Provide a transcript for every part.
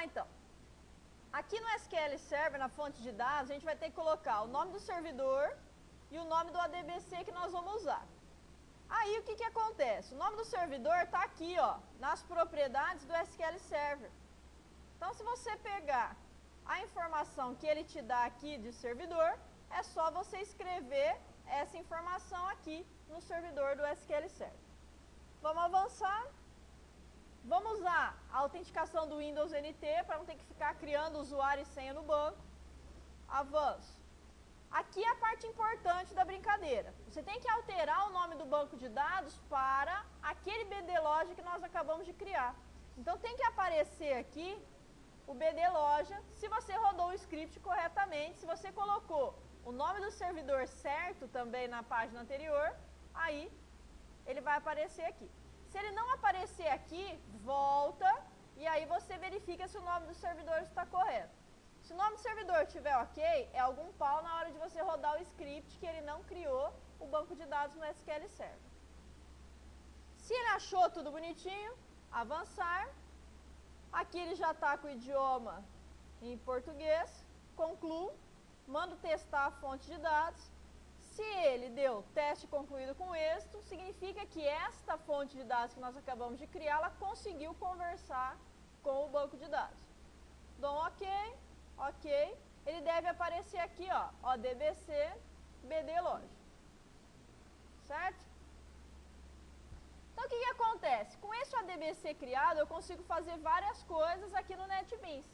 então. Aqui no SQL Server, na fonte de dados, a gente vai ter que colocar o nome do servidor e o nome do ADBC que nós vamos usar. Aí, o que acontece? O nome do servidor está aqui, ó, nas propriedades do SQL Server. Então, se você pegar a informação que ele te dá aqui de servidor, é só você escrever essa informação aqui no servidor do SQL Server. Vamos avançar. Vamos usar a autenticação do Windows NT para não ter que ficar criando usuário e senha no banco. Avanço. Aqui é a parte importante da brincadeira. Você tem que alterar o nome do banco de dados para aquele BD Loja que nós acabamos de criar. Então tem que aparecer aqui o BD Loja, se você rodou o script corretamente, se você colocou o nome do servidor certo também na página anterior, aí ele vai aparecer aqui. Se ele não aparecer aqui, volta e aí você verifica se o nome do servidor está correto. Se o nome do servidor estiver ok, é algum pau na hora de você rodar o script que ele não criou o banco de dados no SQL Server. Se ele achou tudo bonitinho, avançar. Aqui ele já está com o idioma em português, concluo, mando testar a fonte de dados. Se ele deu teste concluído com êxito, significa que esta fonte de dados que nós acabamos de criar, ela conseguiu conversar com o banco de dados. Dou um ok, ok, ele deve aparecer aqui, ó, ODBC BD Loja, certo? Então, o que acontece? Com esse ODBC criado, eu consigo fazer várias coisas aqui no NetBeans.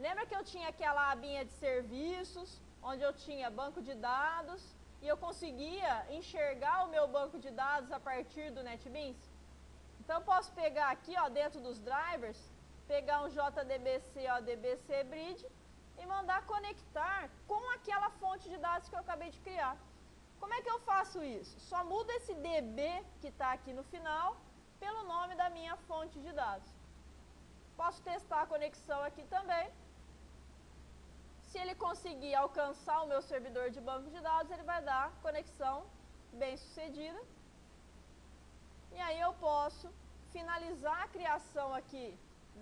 Lembra que eu tinha aquela abinha de serviços, onde eu tinha banco de dados, e eu conseguia enxergar o meu banco de dados a partir do NetBeans? Então, eu posso pegar aqui, ó, dentro dos drivers, pegar um JDBC ODBC Bridge e mandar conectar com aquela fonte de dados que eu acabei de criar. Como é que eu faço isso? Só mudo esse DB que está aqui no final pelo nome da minha fonte de dados. Posso testar a conexão aqui também. Se ele conseguir alcançar o meu servidor de banco de dados, ele vai dar conexão bem sucedida. E aí eu posso finalizar a criação aqui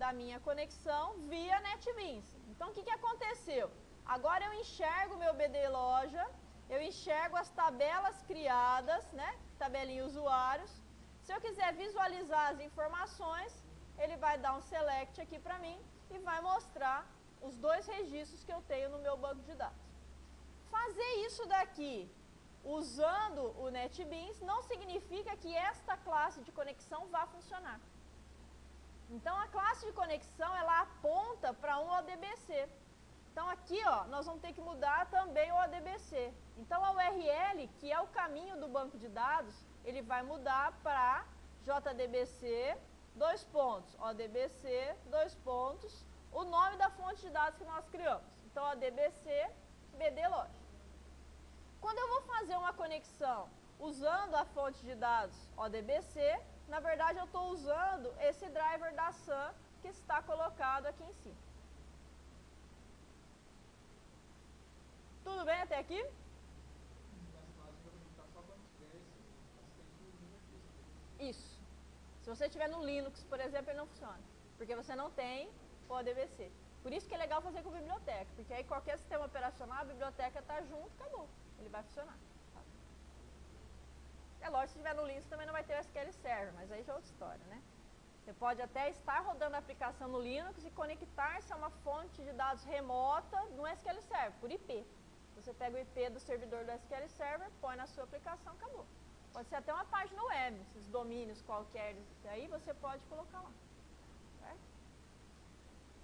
da minha conexão via NetBeans. Então, o que aconteceu? Agora eu enxergo o meu BD Loja, eu enxergo as tabelas criadas, né? Tabelinha usuários. Se eu quiser visualizar as informações, ele vai dar um select aqui para mim e vai mostrar os dois registros que eu tenho no meu banco de dados. Fazer isso daqui usando o NetBeans não significa que esta classe de conexão vá funcionar. Então, a classe de conexão, ela aponta para um ODBC. Então, aqui, ó, nós vamos ter que mudar também o ODBC. Então, a URL, que é o caminho do banco de dados, ele vai mudar para JDBC, dois pontos, ODBC, dois pontos, o nome da fonte de dados que nós criamos. Então, ODBC, BD Loja. Quando eu vou fazer uma conexão usando a fonte de dados ODBC, na verdade, eu estou usando esse driver da SAM que está colocado aqui em cima. Tudo bem até aqui? Isso. Se você estiver no Linux, por exemplo, ele não funciona. Porque você não tem o ODBC. Por isso que é legal fazer com biblioteca. Porque aí qualquer sistema operacional, a biblioteca está junto, acabou. Ele vai funcionar. É lógico, se estiver no Linux também não vai ter o SQL Server, mas aí já é outra história, né? Você pode até estar rodando a aplicação no Linux e conectar-se a uma fonte de dados remota no SQL Server, por IP. Você pega o IP do servidor do SQL Server, põe na sua aplicação, acabou. Pode ser até uma página web, esses domínios qualquer, aí você pode colocar lá. Certo?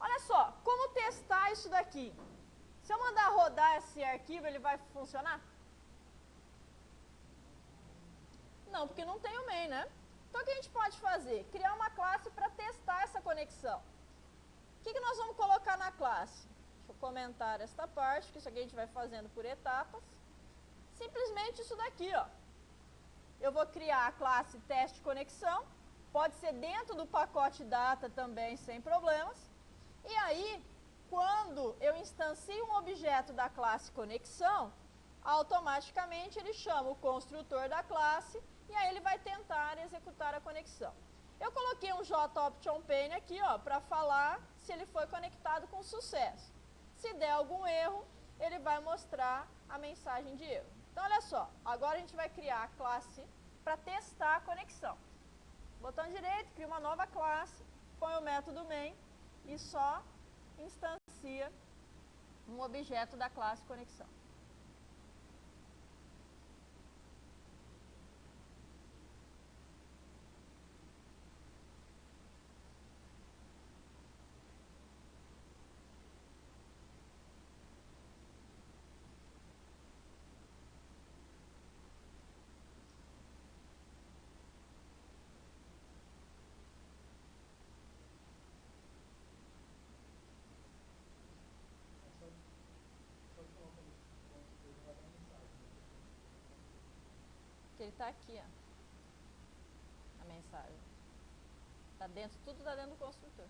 Olha só, como testar isso daqui? Se eu mandar rodar esse arquivo, ele vai funcionar? Não, porque não tem o main, né? Então, o que a gente pode fazer? Criar uma classe para testar essa conexão. O que nós vamos colocar na classe? Deixa eu comentar esta parte, que isso aqui a gente vai fazendo por etapas. Simplesmente isso daqui, ó. Eu vou criar a classe teste conexão. Pode ser dentro do pacote data também, sem problemas. E aí, quando eu instancio um objeto da classe conexão, automaticamente ele chama o construtor da classe e aí ele vai tentar executar a conexão. Eu coloquei um JOptionPane aqui, ó, para falar se ele foi conectado com sucesso. Se der algum erro, ele vai mostrar a mensagem de erro. Então, olha só, agora a gente vai criar a classe para testar a conexão. Botão direito, cria uma nova classe, põe o método main e só instancia um objeto da classe conexão. Ele está aqui, ó, a mensagem. Tá dentro, tudo está dentro do construtor.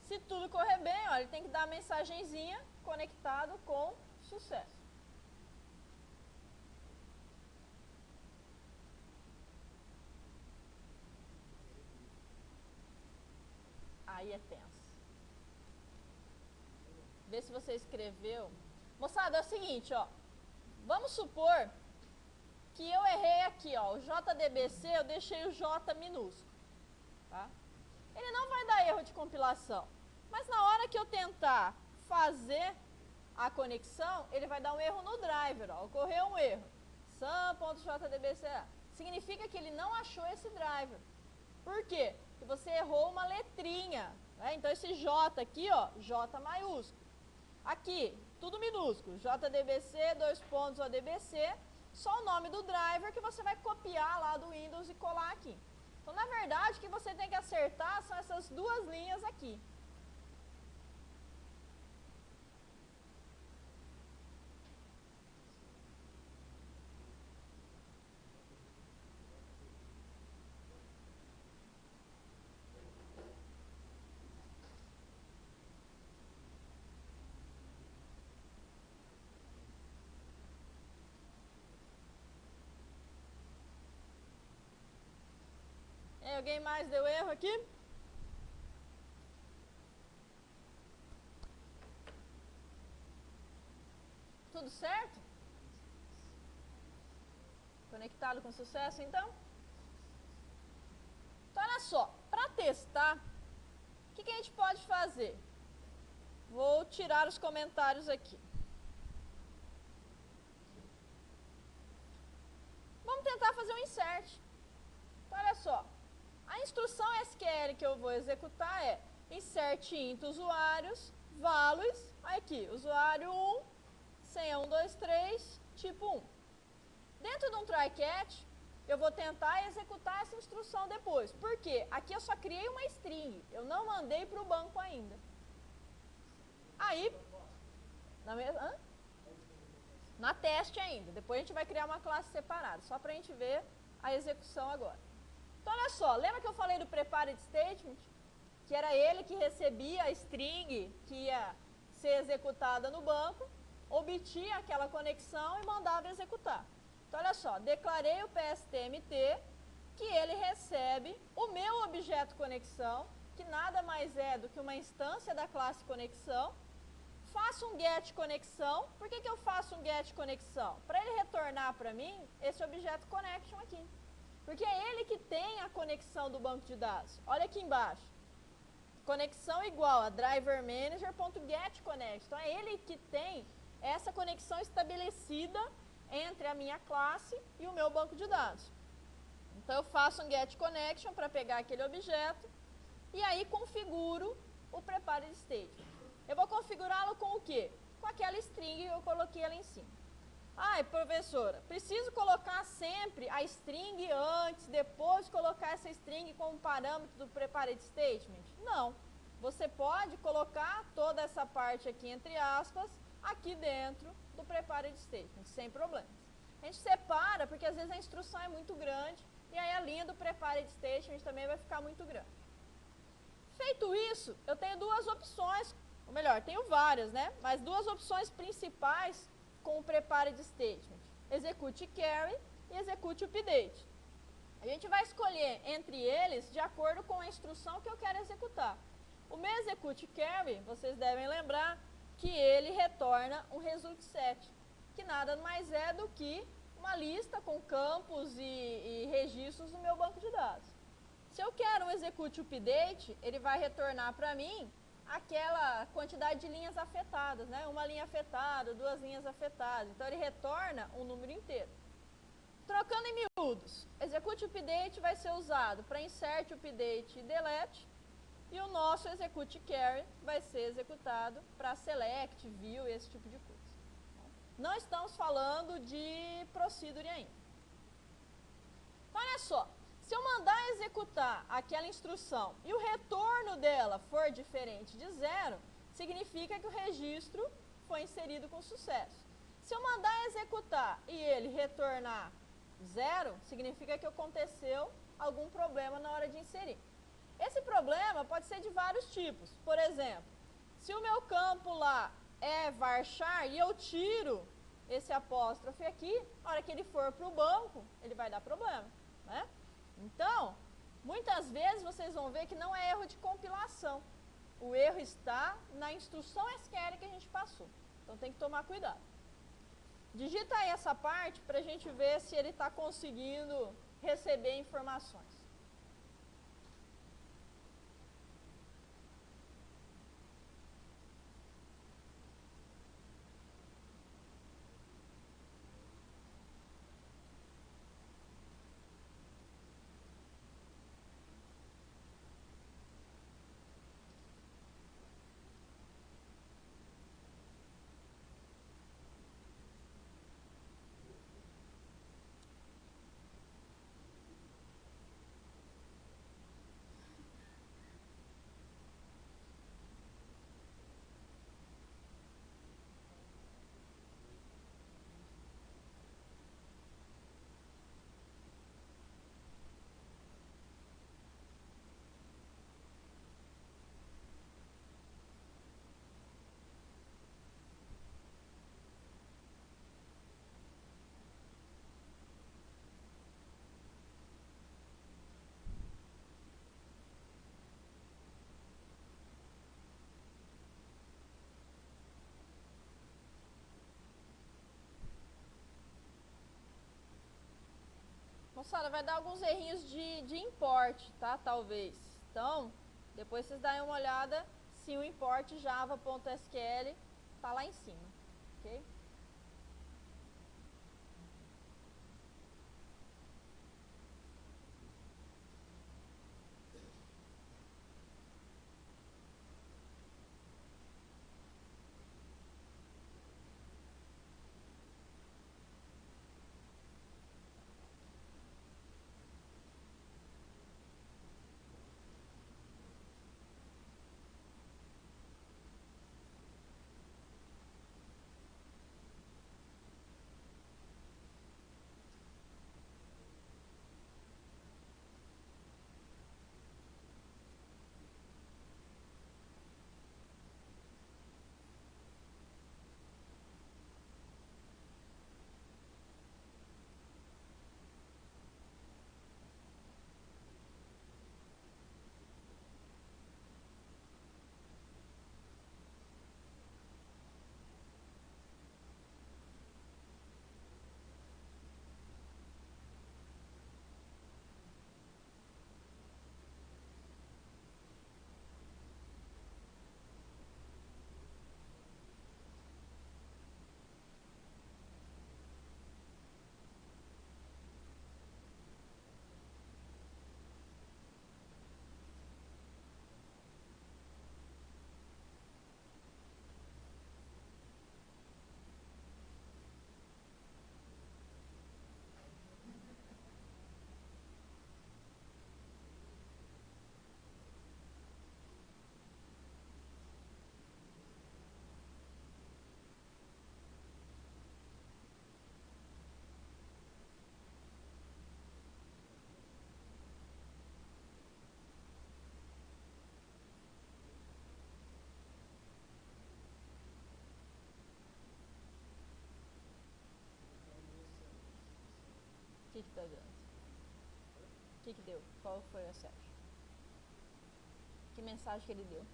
Se tudo correr bem, ó, ele tem que dar a mensagenzinha conectado com sucesso. Aí é tenso. Vê se você escreveu. Moçada, é o seguinte, ó. Vamos supor que eu errei aqui, ó. O JDBC eu deixei o J minúsculo. Tá? Ele não vai dar erro de compilação. Mas na hora que eu tentar fazer a conexão, ele vai dar um erro no driver, ó. Ocorreu um erro. Sum.jdbc. Significa que ele não achou esse driver. Por quê? Porque você errou uma letrinha. Né? Então esse J aqui, ó, J maiúsculo. Aqui, tudo minúsculo. JDBC, ODBC. Só o nome do driver que você vai copiar lá do Windows e colar aqui. Então, na verdade, o que você tem que acertar são essas duas linhas aqui. Alguém mais deu erro aqui? Tudo certo? Conectado com sucesso, então? Então, olha só. Para testar, o que a gente pode fazer? Vou tirar os comentários aqui. Vamos tentar fazer um insert. Então, olha só. A instrução SQL que eu vou executar é insert int usuários, values, aqui, usuário 1, senha 123, tipo 1. Dentro de um try catch, eu vou tentar executar essa instrução depois. Por quê? Aqui eu só criei uma string, eu não mandei para o banco ainda. Aí, na teste ainda, depois a gente vai criar uma classe separada, só para a gente ver a execução agora. Então, olha só, lembra que eu falei do prepared statement? Que era ele que recebia a string que ia ser executada no banco, obtinha aquela conexão e mandava executar. Então, olha só, declarei o PSTMT, que ele recebe o meu objeto conexão, que nada mais é do que uma instância da classe conexão, faço um get conexão. Por que eu faço um get conexão? Para ele retornar para mim esse objeto connection aqui. Porque é ele que tem a conexão do banco de dados. Olha aqui embaixo. Conexão igual a driverManager.getConnect. Então, é ele que tem essa conexão estabelecida entre a minha classe e o meu banco de dados. Então, eu faço um getConnection para pegar aquele objeto e aí configuro o prepared statement. Eu vou configurá-lo com o quê? Com aquela string que eu coloquei ali em cima. Ai, professora, preciso colocar sempre a string antes, depois colocar essa string como parâmetro do prepared statement? Não. Você pode colocar toda essa parte aqui, entre aspas, aqui dentro do prepared statement, sem problemas. A gente separa porque às vezes a instrução é muito grande e aí a linha do prepared statement também vai ficar muito grande. Feito isso, eu tenho duas opções ou melhor, tenho várias, né? Mas duas opções principais com o prepared statement: execute carry e execute update. A gente vai escolher entre eles de acordo com a instrução que eu quero executar. O meu execute carry, vocês devem lembrar que ele retorna um result set, que nada mais é do que uma lista com campos e registros no meu banco de dados. Se eu quero um execute update, ele vai retornar para mim aquela quantidade de linhas afetadas, né? Uma linha afetada, duas linhas afetadas. Então ele retorna um número inteiro. Trocando em miúdos, execute update vai ser usado para insert, update e delete, e o nosso execute carry vai ser executado para select, view, esse tipo de coisa. Não estamos falando de procedure ainda. Então, olha só, se eu mandar executar aquela instrução e o retorno dela for diferente de 0, significa que o registro foi inserido com sucesso. Se eu mandar executar e ele retornar 0, significa que aconteceu algum problema na hora de inserir. Esse problema pode ser de vários tipos. Por exemplo, se o meu campo lá é varchar e eu tiro esse apóstrofe aqui, na hora que ele for para o banco, ele vai dar problema, né? Então, muitas vezes vocês vão ver que não é erro de compilação. O erro está na instrução SQL que a gente passou. Então tem que tomar cuidado. Digita aí essa parte para a gente ver se ele está conseguindo receber informações. Moçada, vai dar alguns errinhos de import, tá? Talvez. Então, depois vocês darem uma olhada se o import java.sql tá lá em cima, ok? que tá dando? O que deu? Qual foi o excesso? Que mensagem que ele deu?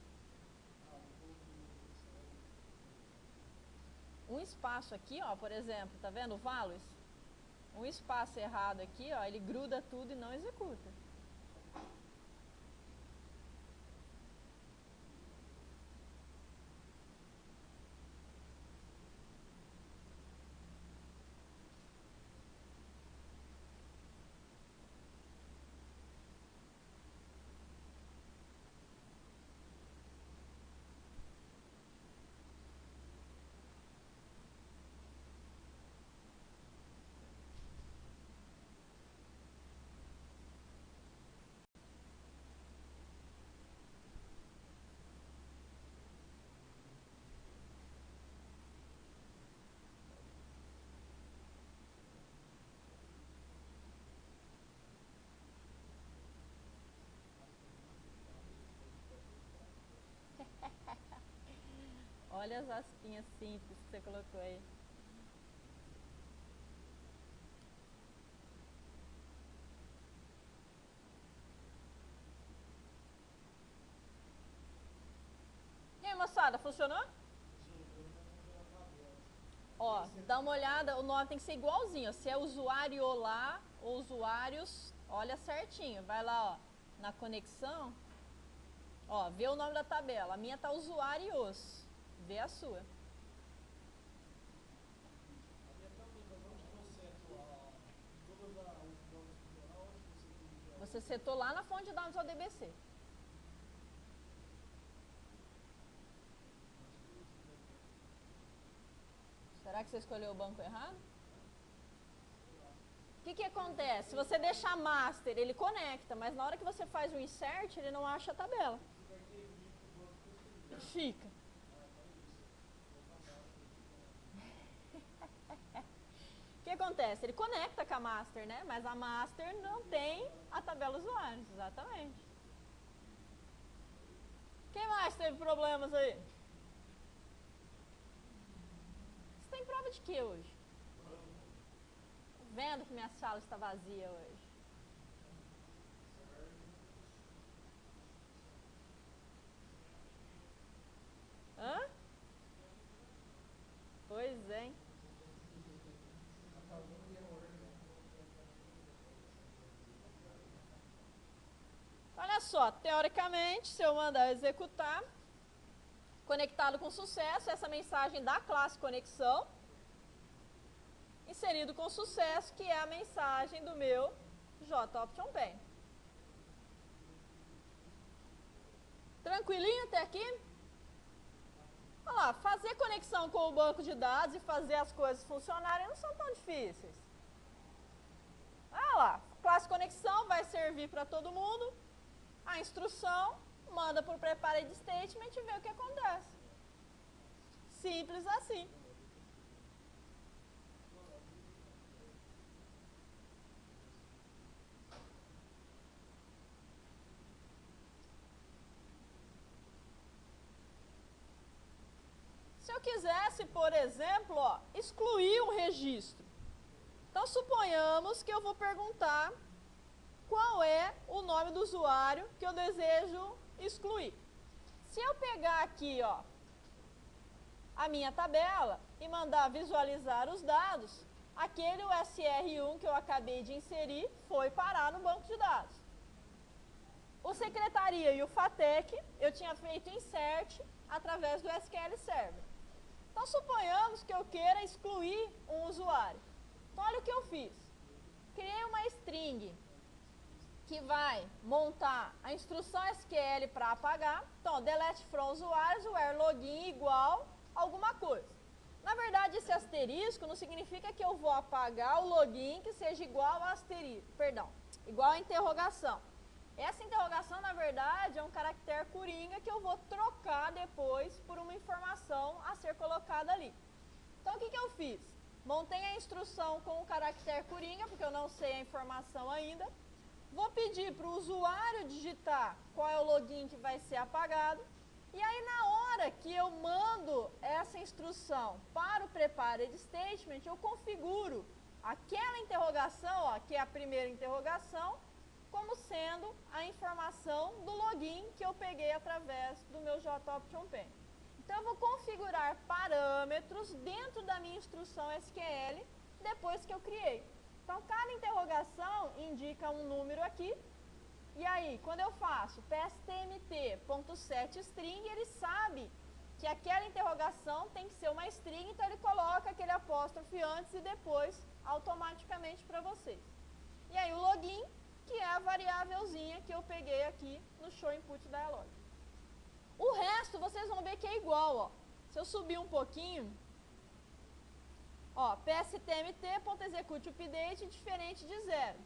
Um espaço aqui, ó, por exemplo, tá vendo o values? Um espaço errado aqui, ó, ele gruda tudo e não executa. Olha as aspinhas simples que você colocou aí. E aí, moçada, funcionou? Ó, dá uma olhada, o nome tem que ser igualzinho. Se é usuário lá ou usuários, olha certinho. Vai lá, ó, na conexão. Ó, vê o nome da tabela. A minha tá usuários. Vê a sua. Você setou lá na fonte de dados do DBC. Será que você escolheu o banco errado? O que acontece? Se você deixar master, ele conecta, mas na hora que você faz o insert, ele não acha a tabela. Fica. O que acontece? Ele conecta com a master, né? Mas a master não tem a tabela usuários, exatamente. Quem mais teve problemas aí? Você tem prova de quê hoje? Vendo que minha sala está vazia hoje. Hã? Pois é, hein? Olha só, teoricamente, se eu mandar executar, conectado com sucesso, essa mensagem da classe conexão, inserido com sucesso, que é a mensagem do meu JOptionBank. Tranquilinho até aqui? Olha lá, fazer conexão com o banco de dados e fazer as coisas funcionarem não são tão difíceis. Olha lá, classe conexão vai servir para todo mundo. A instrução manda para o prepared statement e vê o que acontece. Simples assim. Se eu quisesse, por exemplo, ó, excluir um registro. Então, suponhamos que eu vou perguntar qual é o nome do usuário que eu desejo excluir. Se eu pegar aqui, ó, a minha tabela e mandar visualizar os dados, aquele USR1 que eu acabei de inserir foi parar no banco de dados. O Secretaria e o FATEC, eu tinha feito insert através do SQL Server. Então, suponhamos que eu queira excluir um usuário. Então, olha o que eu fiz. Criei uma string que vai montar a instrução SQL para apagar. Então, delete from usuários, where login igual alguma coisa. Na verdade, esse asterisco não significa que eu vou apagar o login que seja igual a asterisco, igual a interrogação. Essa interrogação, na verdade, é um caractere coringa que eu vou trocar depois por uma informação a ser colocada ali. Então, o que eu fiz? Montei a instrução com o caractere coringa, porque eu não sei a informação ainda. Vou pedir para o usuário digitar qual é o login que vai ser apagado. E aí, na hora que eu mando essa instrução para o prepared statement, eu configuro aquela interrogação, ó, que é a primeira interrogação, como sendo a informação do login que eu peguei através do meu JOptionPen. Então, eu vou configurar parâmetros dentro da minha instrução SQL depois que eu criei. Então, cada interrogação indica um número aqui. E aí, quando eu faço pstmt.setString, ele sabe que aquela interrogação tem que ser uma string, então ele coloca aquele apóstrofe antes e depois, automaticamente para vocês. E aí, o login, que é a variávelzinha que eu peguei aqui no showInputDialog. O resto, vocês vão ver que é igual, ó. Se eu subir um pouquinho, ó, pstmt.executeUpdate diferente de 0.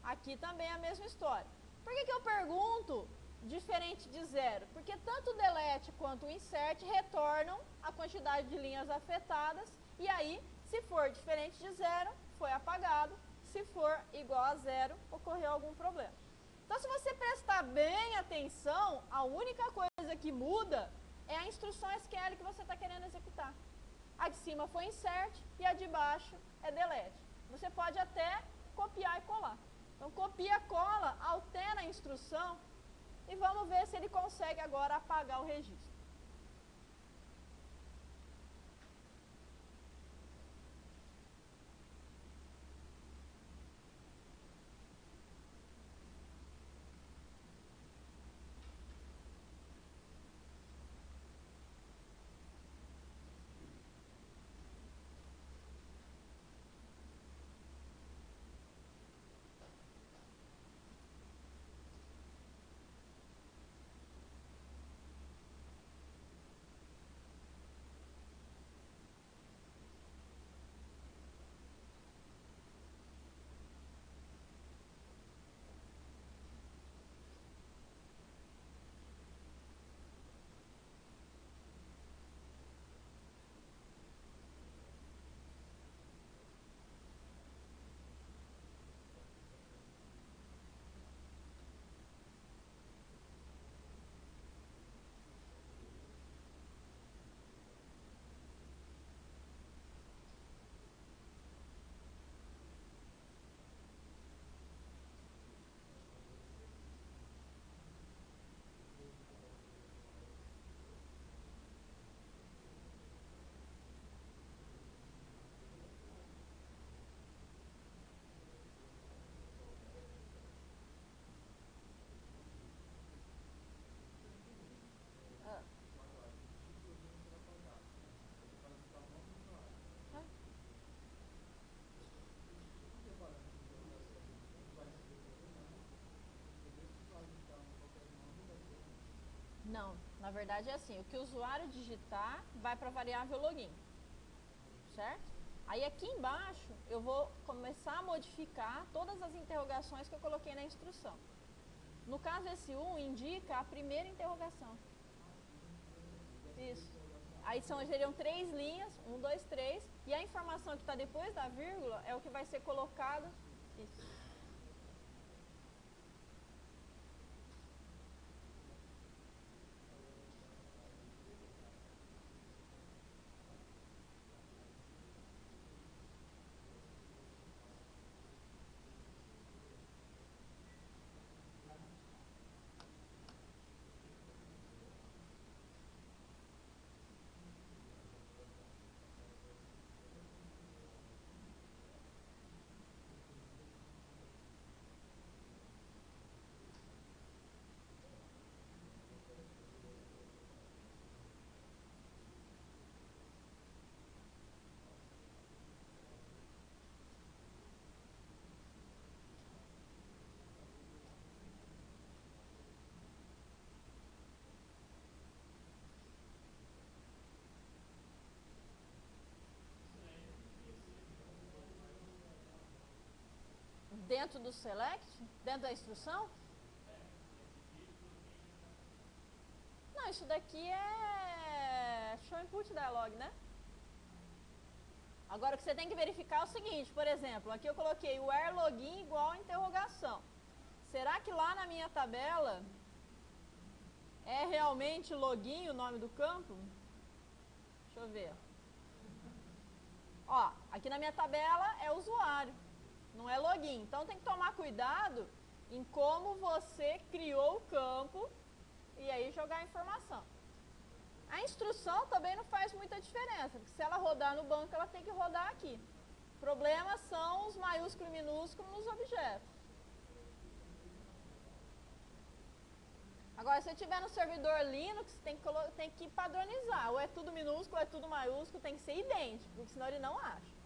Aqui também é a mesma história. Por que eu pergunto diferente de 0? Porque tanto o delete quanto o insert retornam a quantidade de linhas afetadas, e aí, se for diferente de 0, foi apagado. Se for igual a 0, ocorreu algum problema. Então, se você prestar bem atenção, a única coisa que muda é a instrução SQL que você está querendo executar. A de cima foi insert e a de baixo é delete. Você pode até copiar e colar. Então, copia, cola, altera a instrução e vamos ver se ele consegue agora apagar o registro. Não, na verdade é assim, o que o usuário digitar vai para a variável login, certo? Aí aqui embaixo eu vou começar a modificar todas as interrogações que eu coloquei na instrução. No caso esse 1 indica a primeira interrogação. Isso. Aí seriam 3 linhas, 1, 2, 3, e a informação que está depois da vírgula é o que vai ser colocado. Isso. Dentro do select? Dentro da instrução? Não, isso daqui é showInputDialog, né? Agora, o que você tem que verificar é o seguinte, por exemplo, aqui eu coloquei o where login igual a interrogação. Será que lá na minha tabela é realmente login o nome do campo? Deixa eu ver. Ó, Aqui na minha tabela é usuário, não é login. Então tem que tomar cuidado em como você criou o campo e aí jogar a informação. A instrução também não faz muita diferença, porque se ela rodar no banco, ela tem que rodar aqui. O problema são os maiúsculos e minúsculos nos objetos. Agora, se eu tiver no servidor Linux, tem que padronizar. Ou é tudo minúsculo, ou é tudo maiúsculo, tem que ser idêntico, porque senão ele não acha.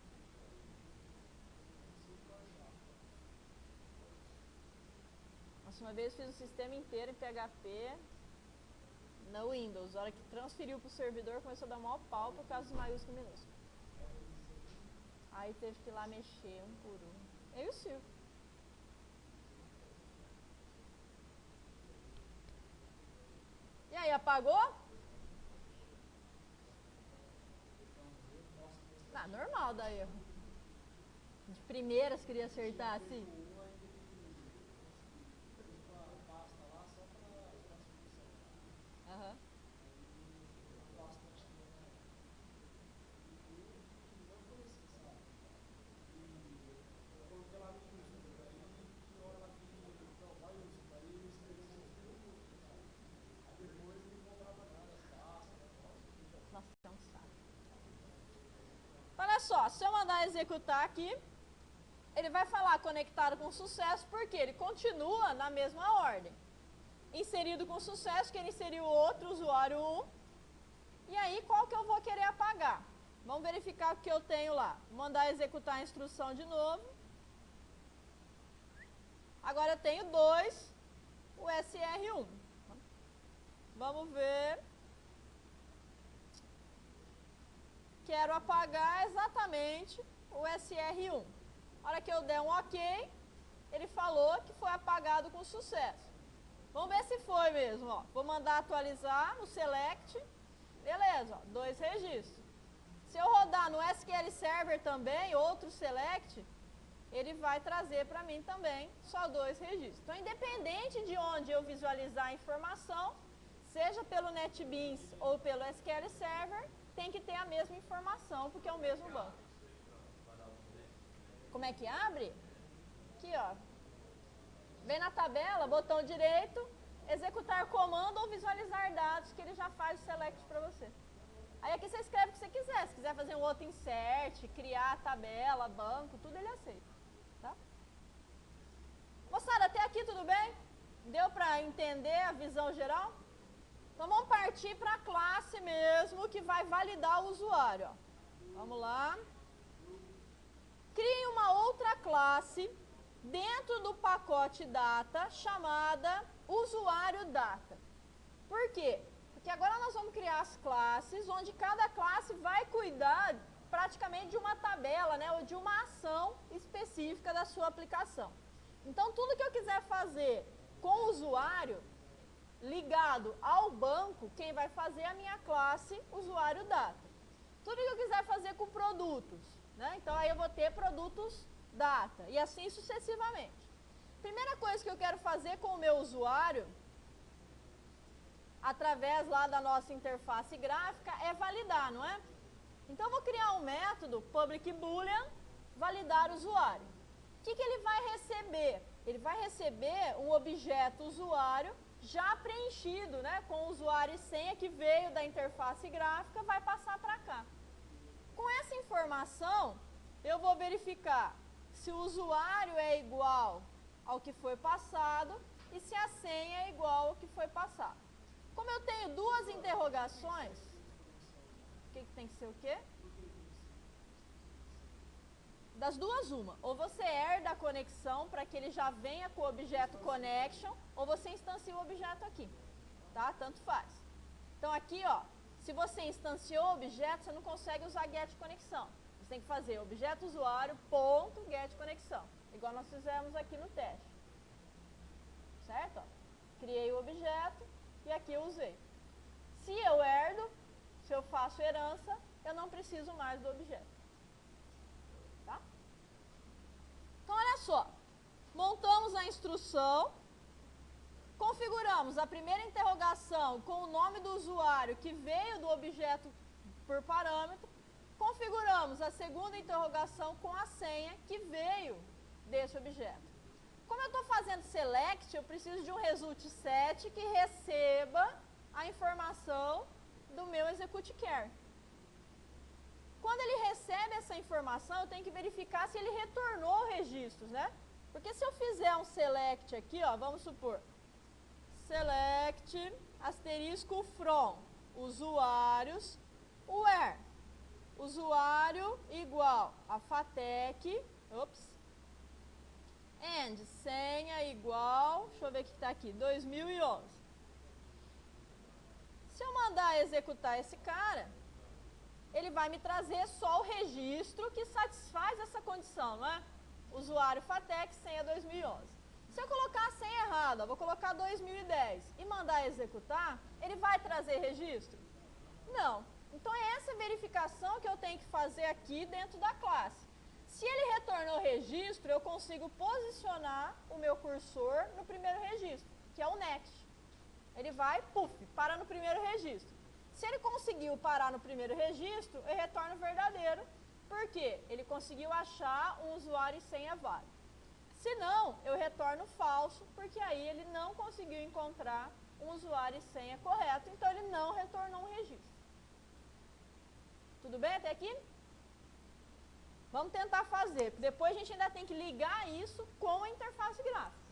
Nossa, uma vez eu fiz o sistema inteiro em PHP no Windows. A hora que transferiu para o servidor, começou a dar maior pau por causa dos maiúsculos e minúsculos. Aí teve que ir lá mexer um por um. Eu e o Silvio. E aí, apagou? Ah, normal dar erro. De primeiras queria acertar assim. Aham. Nossa, que é um saco. Olha só, se eu mandar executar aqui, ele vai falar conectado com sucesso, porque ele continua na mesma ordem. Inserido com sucesso, que ele inseriu outro usuário 1. E aí, qual que eu vou querer apagar? Vamos verificar o que eu tenho lá. Vou mandar executar a instrução de novo. Agora eu tenho 2, o SR1. Vamos ver. Quero apagar exatamente o SR1. Na hora que eu der um OK, ele falou que foi apagado com sucesso. Vamos ver se foi mesmo. Ó. Vou mandar atualizar no select. Beleza, ó, 2 registros. Se eu rodar no SQL Server também, outro select, ele vai trazer para mim também só 2 registros. Então, independente de onde eu visualizar a informação, seja pelo NetBeans ou pelo SQL Server, tem que ter a mesma informação, porque é o mesmo banco. Como é que abre? Aqui, ó. Vem na tabela, botão direito, executar comando ou visualizar dados, que ele já faz o select para você. Aí aqui você escreve o que você quiser. Se quiser fazer um outro insert, criar tabela, banco, tudo ele aceita. Tá? Moçada, até aqui tudo bem? Deu para entender a visão geral? Então vamos partir para a classe mesmo que vai validar o usuário. Ó. Vamos lá. Crie uma outra classe dentro do pacote data chamada usuário data. Por quê? Porque agora nós vamos criar as classes onde cada classe vai cuidar praticamente de uma tabela, né, ou de uma ação específica da sua aplicação. Então tudo que eu quiser fazer com o usuário ligado ao banco, quem vai fazer é a minha classe usuário data. Tudo que eu quiser fazer com produtos, né? Então aí eu vou ter produtos data e assim sucessivamente. Primeira coisa que eu quero fazer com o meu usuário, através lá da nossa interface gráfica, é validar, não é? Então eu vou criar um método public boolean validar usuário. O que ele vai receber? Ele vai receber um objeto usuário já preenchido, né, com o usuário e senha que veio da interface gráfica, vai passar para cá. Com essa informação, eu vou verificar se o usuário é igual ao que foi passado e se a senha é igual ao que foi passado. Como eu tenho 2 interrogações, o que tem que ser o quê? Das duas, uma. Ou você herda a conexão para que ele já venha com o objeto connection, ou você instancia o objeto aqui. Tá? Tanto faz. Então aqui, ó, se você instanciou o objeto, você não consegue usar get conexão. Você tem que fazer objeto usuário ponto get conexão, igual nós fizemos aqui no teste. Certo? Ó, criei o objeto e aqui eu usei. Se eu herdo, se eu faço herança, eu não preciso mais do objeto. Tá? Então, olha só. Montamos a instrução, configuramos a primeira interrogação com o nome do usuário que veio do objeto por parâmetro, configuramos a segunda interrogação com a senha que veio desse objeto. Como eu estou fazendo select, eu preciso de um result set que receba a informação do meu execute char. Quando ele recebe essa informação, eu tenho que verificar se ele retornou registros, né? Porque se eu fizer um select aqui, ó, vamos supor, select asterisco from usuários, where usuário igual a FATEC, and senha igual, deixa eu ver o que está aqui, 2011. Se eu mandar executar esse cara, ele vai me trazer só o registro que satisfaz essa condição, não é? Usuário FATEC, senha 2011. Se eu colocar a senha errada, vou colocar 2010 e mandar executar, ele vai trazer registro? Não. Então é essa verificação que eu tenho que fazer aqui dentro da classe. Se ele retornou registro, eu consigo posicionar o meu cursor no primeiro registro, que é o next. Ele vai, puf, para no primeiro registro. Se ele conseguiu parar no primeiro registro, eu retorno verdadeiro, porque ele conseguiu achar um usuário e senha válido. Se não, eu retorno falso, porque aí ele não conseguiu encontrar um usuário e senha correto, então ele não retornou um registro. Tudo bem até aqui? Vamos tentar fazer, porque depois a gente ainda tem que ligar isso com a interface gráfica.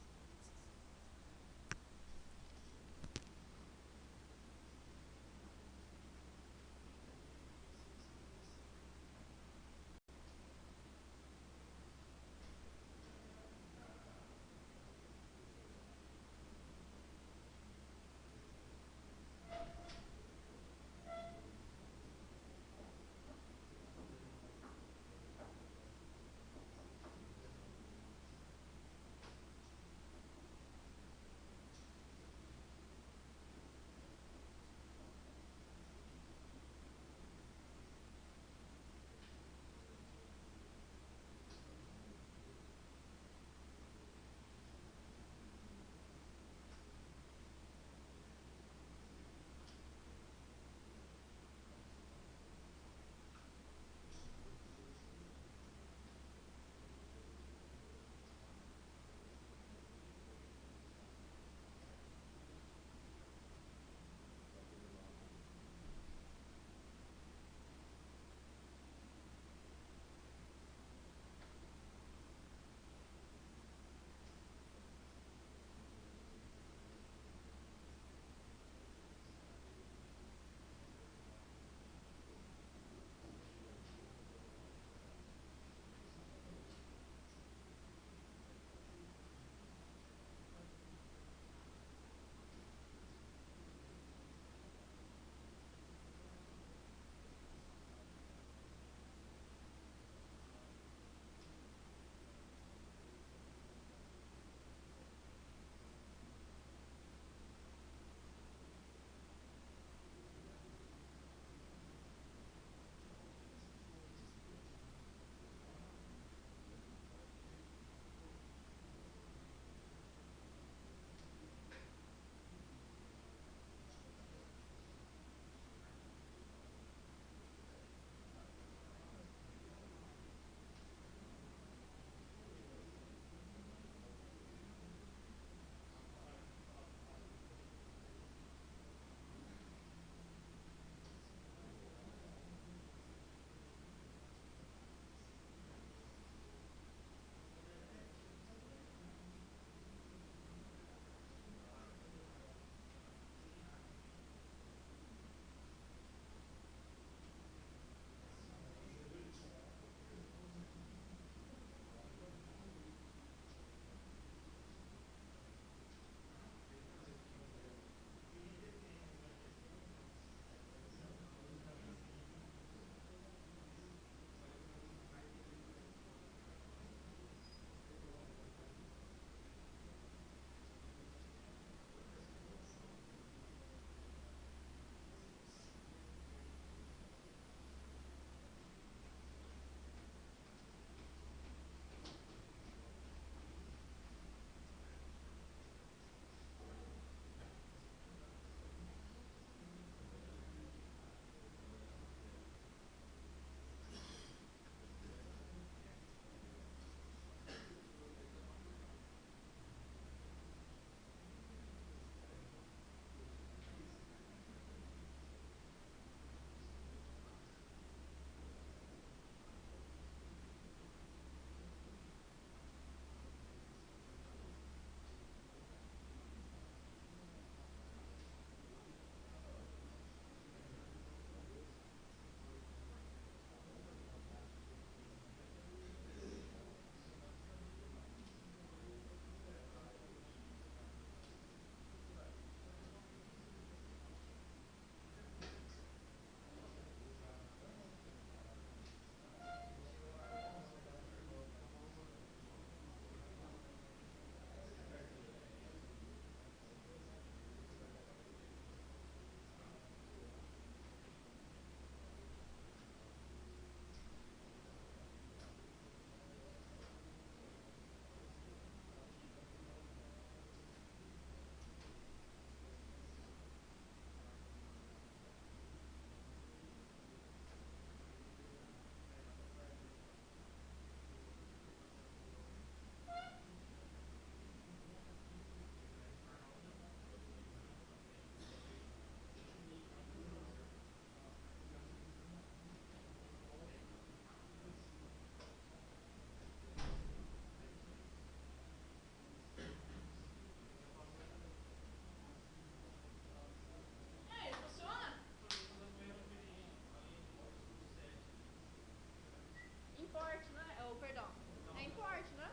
forte, né?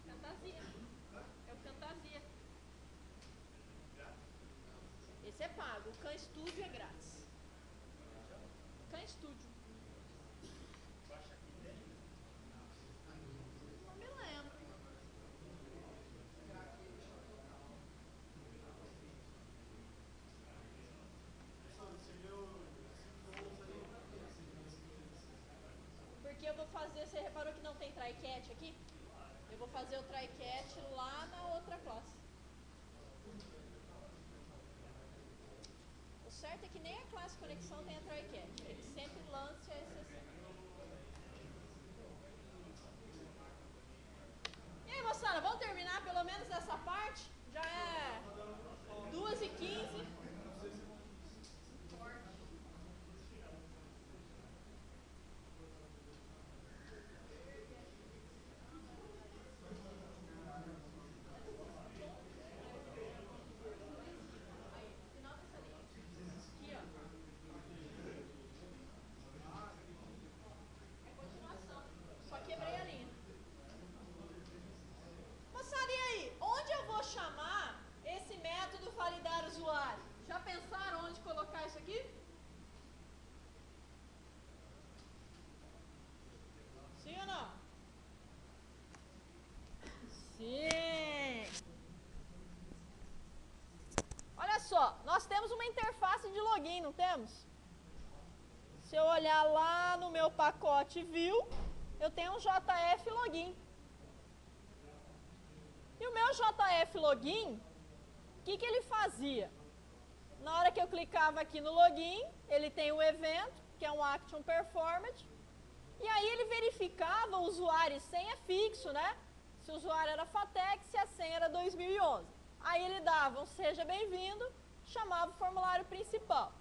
Fantasia. É o Fantasia. Esse é pago. O Khan Studio é grátis. Khan Studio. Não me lembro. Porque eu vou fazer, você reparou que não tem try-catch aqui? Eu vou fazer o try-catch lá na outra classe. O certo é que nem a classe conexão tem a try-catch. Ele sempre lance a exceção. E aí, moçada, vamos terminar pelo menos essa parte? Já é 2h15. Só quebrei a linha. Moçada, e aí? Onde eu vou chamar esse método validar usuário? Já pensaram onde colocar isso aqui? Sim ou não? Sim. Olha só, nós temos uma interface de login, não temos? Se eu olhar lá no meu pacote view, eu tenho um JF login. E o meu JF login, o que ele fazia? Na hora que eu clicava aqui no login, ele tem o evento, que é um action performed, e aí ele verificava o usuário e senha fixo, né? Se o usuário era Fatex, se a senha era 2011. Aí ele dava um seja bem-vindo, chamava o formulário principal.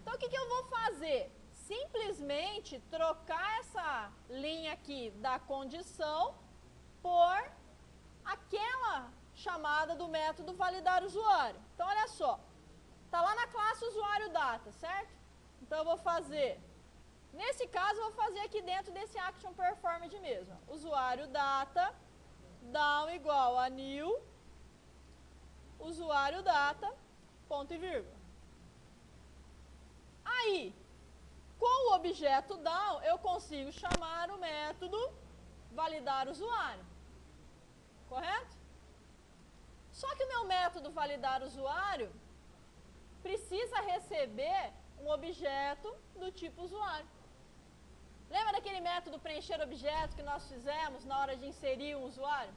Então o que eu vou fazer? Simplesmente trocar essa linha aqui da condição por aquela chamada do método validar usuário. Então olha só, está lá na classe usuário data, certo? Então eu vou fazer, nesse caso eu vou fazer aqui dentro desse action performed mesmo. Usuário data, down igual a new, usuário data, ponto e vírgula. Aí, com o objeto down, eu consigo chamar o método validar usuário. Correto? Só que o meu método validar usuário precisa receber um objeto do tipo usuário. Lembra daquele método preencher objeto que nós fizemos na hora de inserir um usuário?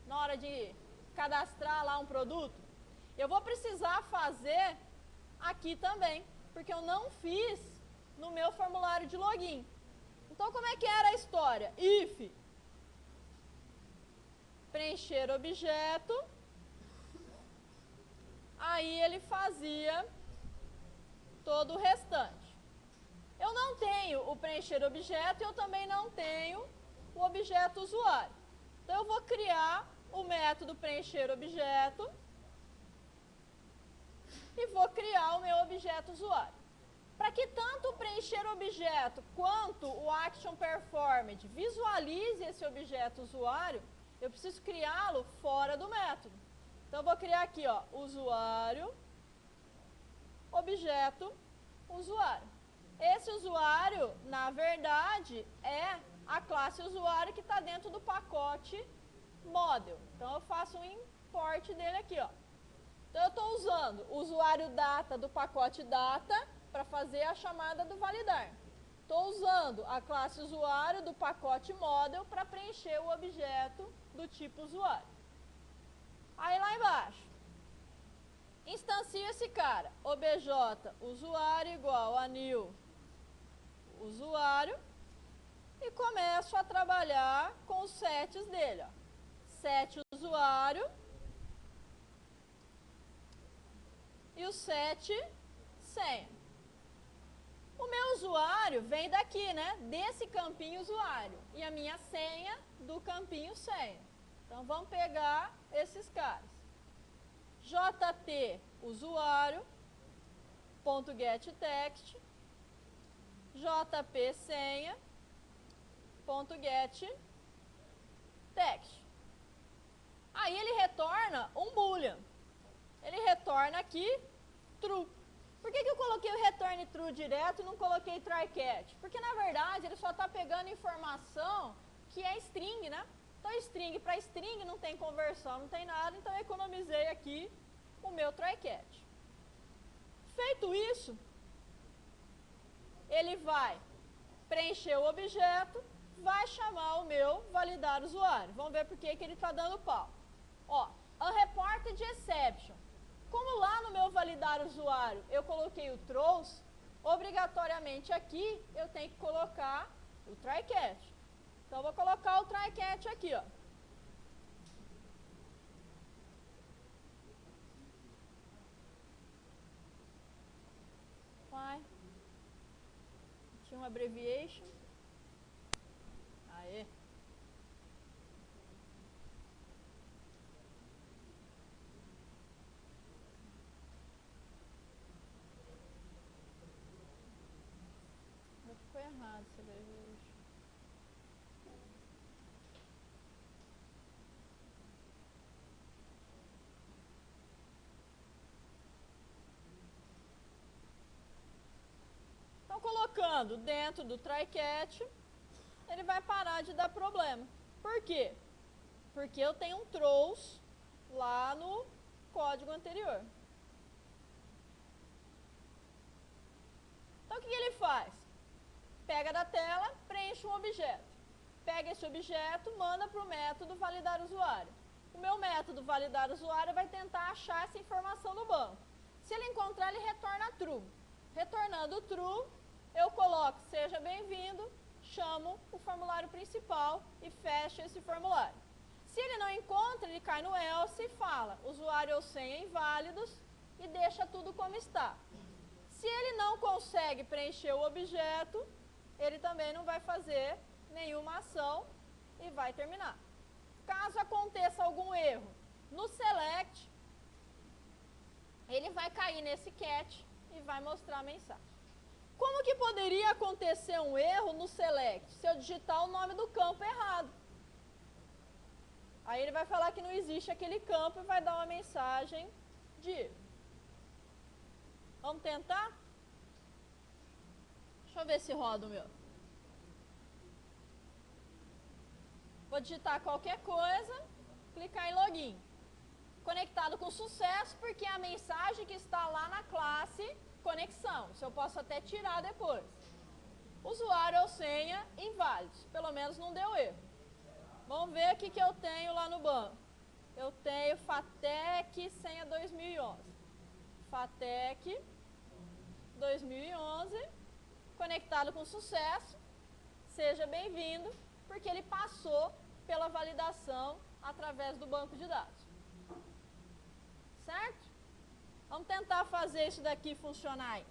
Na hora de cadastrar lá um produto? Eu vou precisar fazer aqui também, porque eu não fiz no meu formulário de login. Então, como é que era a história? If preencher objeto, aí ele fazia todo o restante. Eu não tenho o preencher objeto e eu também não tenho o objeto usuário. Então, eu vou criar o método preencher objeto e vou criar o meu objeto usuário. Para que tanto o preencher objeto quanto o action performed visualize esse objeto usuário, eu preciso criá-lo fora do método. Então, eu vou criar aqui, ó, usuário, objeto, usuário. Esse usuário, na verdade, é a classe usuário que está dentro do pacote model. Então, eu faço um import dele aqui, ó. Então, eu estou usando o usuário data do pacote data para fazer a chamada do validar. Estou usando a classe usuário do pacote model para preencher o objeto do tipo usuário. Aí lá embaixo, instancio esse cara, obj usuário igual a new usuário e começo a trabalhar com os sets dele. Ó. Set usuário e o set senha. O meu usuário vem daqui, né? Desse campinho usuário. E a minha senha do campinho senha. Então, vamos pegar esses caras. JT usuário, ponto get text, JP senha, ponto get text. Aí ele retorna um boolean. Ele retorna aqui true. Por que eu coloquei o return true direto e não coloquei try catch? Porque na verdade ele só está pegando informação que é string, né? Então string para string não tem conversão, não tem nada, então eu economizei aqui o meu try catch. Feito isso, ele vai preencher o objeto, vai chamar o meu validar usuário. Vamos ver por que ele está dando pau. Ó, unreported exception. Como lá no meu validar usuário eu coloquei o throws, obrigatoriamente aqui eu tenho que colocar o try catch. Então, eu vou colocar o try catch aqui, ó. Vai. Tinha uma abbreviation. Aê. Ficou errado esse abbreviation. Então, colocando dentro do try catch, ele vai parar de dar problema. Por quê? Porque eu tenho um throws lá no código anterior. Então, o que ele faz? Pega da tela, preenche um objeto. Pega esse objeto, manda para o método validar usuário. O meu método validar usuário vai tentar achar essa informação no banco. Se ele encontrar, ele retorna true. Retornando true, eu coloco seja bem-vindo, chamo o formulário principal e fecho esse formulário. Se ele não encontra, ele cai no else e fala usuário ou senha inválidos e deixa tudo como está. Se ele não consegue preencher o objeto, ele também não vai fazer nenhuma ação e vai terminar. Caso aconteça algum erro no select, ele vai cair nesse catch e vai mostrar a mensagem. Como que poderia acontecer um erro no select se eu digitar o nome do campo errado? Aí ele vai falar que não existe aquele campo e vai dar uma mensagem de erro. Vamos tentar? Deixa eu ver se roda o meu. Vou digitar qualquer coisa, clicar em login. Conectado com sucesso, porque é a mensagem que está lá na classe conexão. Isso eu posso até tirar depois. Usuário ou senha inválidos. Pelo menos não deu erro. Vamos ver o que eu tenho lá no banco. Eu tenho FATEC senha 2011. FATEC 2011. Conectado com sucesso. Seja bem-vindo, porque ele passou pela validação através do banco de dados. Certo? Vamos tentar fazer isso daqui funcionar aí.